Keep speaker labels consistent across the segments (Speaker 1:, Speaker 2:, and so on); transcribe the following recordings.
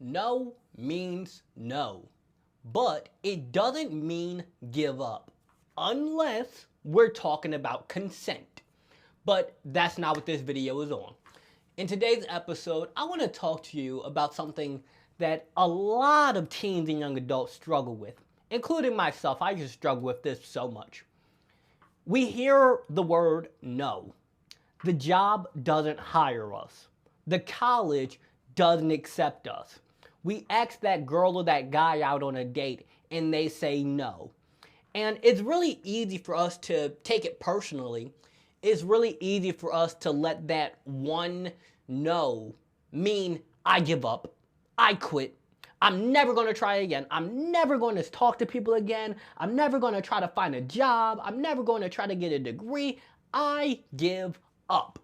Speaker 1: No means no, but it doesn't mean give up, unless we're talking about consent. But that's not what this video is on. In today's episode, I want to talk to you about something that a lot of teens and young adults struggle with, including myself. I just struggle with this so much. We hear the word no. The job doesn't hire us. The college doesn't accept us. We ask that girl or that guy out on a date and they say no. And it's really easy for us to take it personally. It's really easy for us to let that one no mean I give up, I quit, I'm never going to try again, I'm never going to talk to people again, I'm never going to try to find a job, I'm never going to try to get a degree, I give up.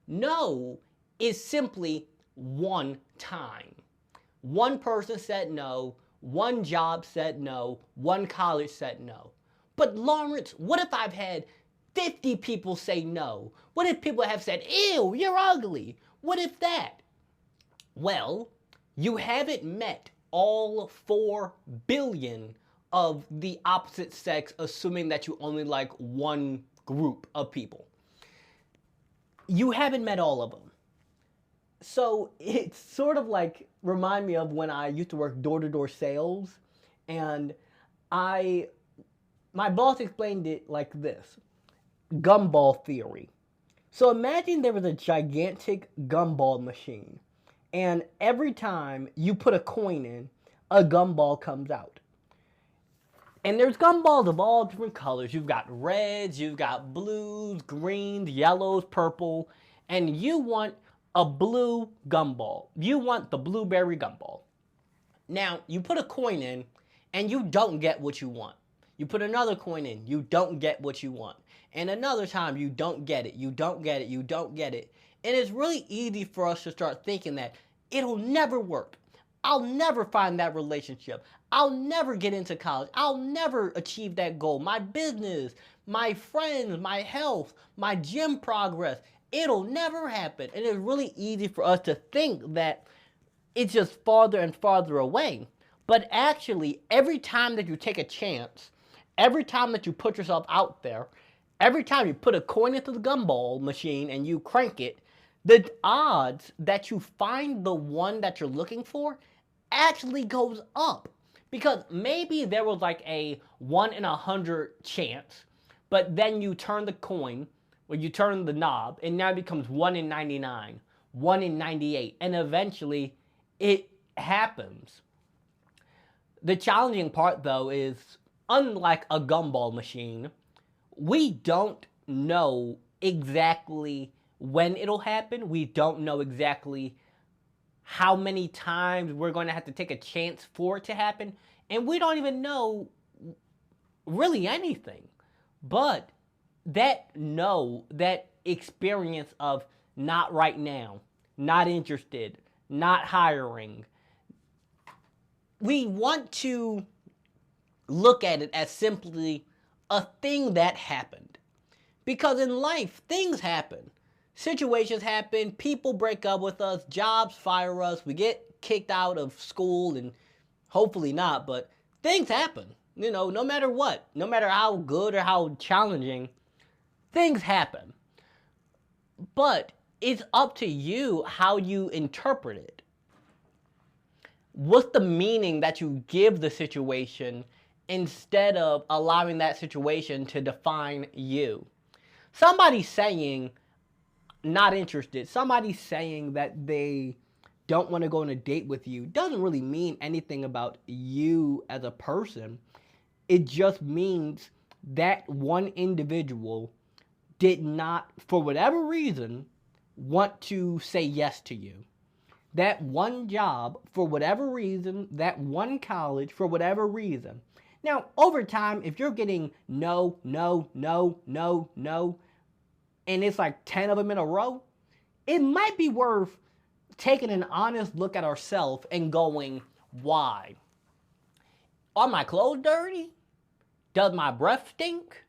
Speaker 1: No is simply one time. One person said no, one job said no, one college said no. But Lawrence, what if I've had 50 people say no? What if people have said, ew, you're ugly? What if that? Well, you haven't met all 4 billion of the opposite sex, assuming that you only like one group of people. You haven't met all of them. So it's sort of like remind me of when I used to work door-to-door sales, and my boss explained it like this: gumball theory. So imagine there was a gigantic gumball machine, and every time you put a coin in, a gumball comes out. And there's gumballs of all different colors. You've got reds, you've got blues, greens, yellows, purple, and you want a blue gumball. You want the blueberry gumball. Now, you put a coin in, and you don't get what you want. You put another coin in, you don't get what you want. And another time, you don't get it, you don't get it, you don't get it. And it's really easy for us to start thinking that it'll never work. I'll never find that relationship. I'll never get into college. I'll never achieve that goal. My business, my friends, my health, my gym progress, it'll never happen. And it's really easy for us to think that it's just farther and farther away. But actually, every time that you take a chance, every time that you put yourself out there, every time you put a coin into the gumball machine and you crank it, the odds that you find the one that you're looking for actually goes up. Because maybe there was like a 1 in 100 chance, but then you turn the coin, or you turn the knob, and now it becomes 1 in 99, 1 in 98, and eventually it happens. The challenging part, though, is unlike a gumball machine, we don't know exactly when it'll happen. We don't know exactly how many times we're going to have to take a chance for it to happen. And we don't even know really anything. But that no, that experience of not right now, not interested, not hiring, we want to look at it as simply a thing that happened. Because in life, things happen. Situations happen, people break up with us, jobs fire us, we get kicked out of school, and hopefully not, but things happen. You know, no matter what, no matter how good or how challenging, things happen. But it's up to you how you interpret it. What's the meaning that you give the situation instead of allowing that situation to define you? Somebody saying, not interested, somebody saying that they don't want to go on a date with you doesn't really mean anything about you as a person. It just means that one individual did not, for whatever reason, want to say yes to you. That one job, for whatever reason, that one college, for whatever reason. Now, over time, if you're getting no, no, no, no, no, and it's like 10 of them in a row, it might be worth taking an honest look at ourselves and going, why? Are my clothes dirty? Does my breath stink?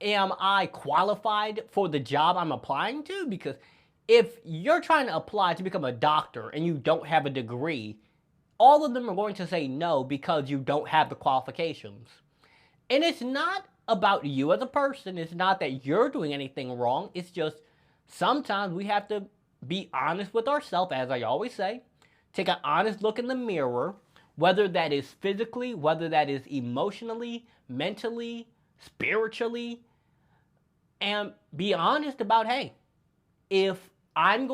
Speaker 1: Am I qualified for the job I'm applying to? Because if you're trying to apply to become a doctor and you don't have a degree, all of them are going to say no because you don't have the qualifications. And it's not about you as a person. It's not that you're doing anything wrong. It's just sometimes we have to be honest with ourselves, as I always say. Take an honest look in the mirror, whether that is physically, whether that is emotionally, mentally, spiritually, and be honest about, hey, if I'm in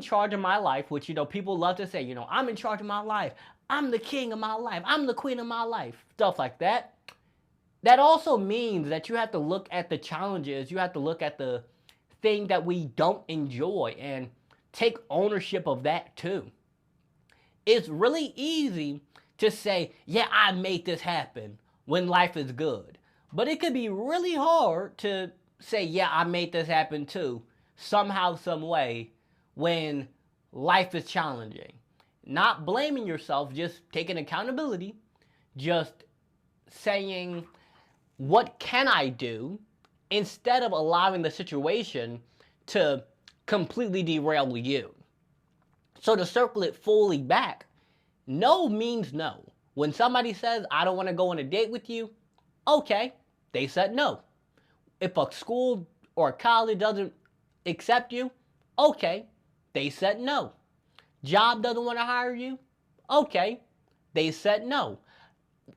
Speaker 1: charge of my life, which, people love to say, I'm in charge of my life. I'm the king of my life. I'm the queen of my life. Stuff like that. That also means that you have to look at the challenges. You have to look at the thing that we don't enjoy and take ownership of that too. It's really easy to say, yeah, I made this happen when life is good. But it could be really hard to say, yeah, I made this happen too, somehow, some way, when life is challenging. Not blaming yourself, just taking accountability, just saying, what can I do, instead of allowing the situation to completely derail you. So to circle it fully back, no means no. When somebody says, I don't want to go on a date with you, okay, they said no. If a school or a college doesn't accept you, okay, they said no. Job doesn't want to hire you, okay, they said no.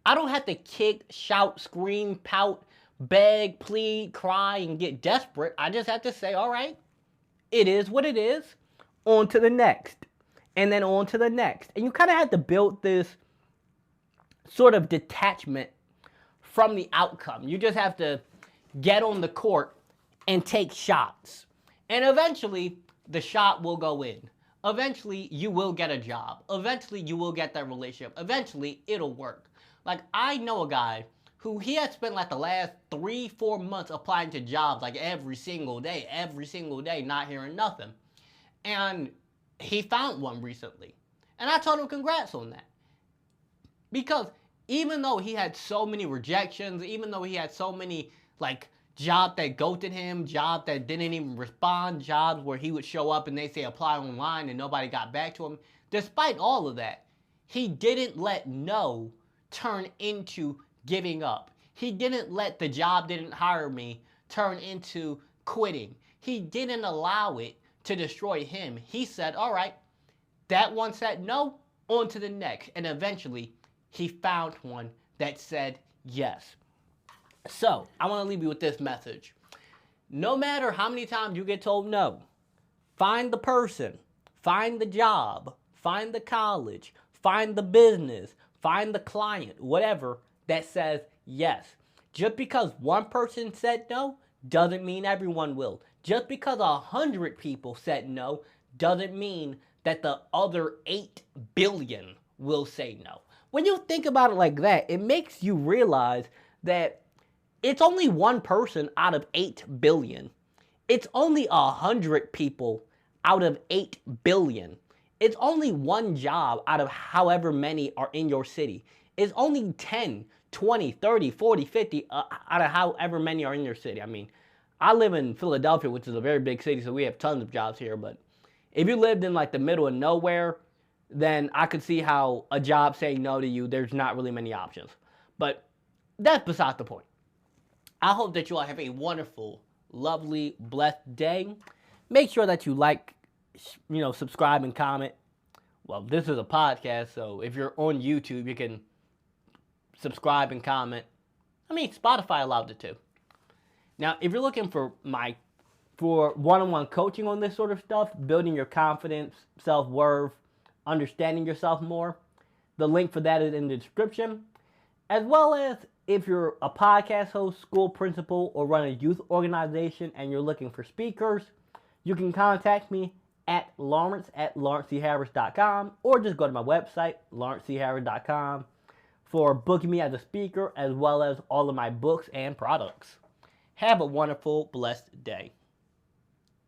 Speaker 1: I don't have to kick, shout, scream, pout, beg, plead, cry, and get desperate. I just have to say, all right, it is what it is, on to the next, and then on to the next. And you kind of have to build this sort of detachment from the outcome. You just have to get on the court and take shots. And eventually, the shot will go in. Eventually, you will get a job. Eventually, you will get that relationship. Eventually, it'll work. Like, I know a guy who he had spent like the last 3-4 months applying to jobs like every single day, not hearing nothing. And he found one recently. And I told him congrats on that. Because even though he had so many rejections, even though he had so many like jobs that ghosted him, jobs that didn't even respond, jobs where he would show up and they say apply online and nobody got back to him, despite all of that, he didn't let no turn into giving up. He didn't let the job didn't hire me turn into quitting. He didn't allow it to destroy him. He said, all right, that one said no, on to the next. And eventually, he found one that said yes. So, I want to leave you with this message. No matter how many times you get told no, find the person, find the job, find the college, find the business, find the client, whatever, that says yes. Just because one person said no doesn't mean everyone will. Just because 100 people said no doesn't mean that the other 8 billion will say no. When you think about it like that, it makes you realize that it's only one person out of 8 billion. It's only 100 people out of 8 billion. It's only one job out of however many are in your city. It's only 10, 20, 30, 40, 50 out of however many are in your city. I mean, I live in Philadelphia, which is a very big city, so we have tons of jobs here. But if you lived in like the middle of nowhere, then I could see how a job saying no to you, there's not really many options. But that's beside the point. I hope that you all have a wonderful, lovely, blessed day. Make sure that you like, subscribe and comment. Well, this is a podcast, so if you're on YouTube, you can subscribe and comment. I mean, Spotify allowed it too. Now, if you're looking for one-on-one coaching on this sort of stuff, building your confidence, self-worth, understanding yourself more, the link for that is in the description. As well as if you're a podcast host, school principal, or run a youth organization and you're looking for speakers, you can contact me at Lawrence@LawrenceCHarris.com, or just go to my website, LawrenceCHarris.com, for booking me as a speaker, as well as all of my books and products. Have a wonderful, blessed day.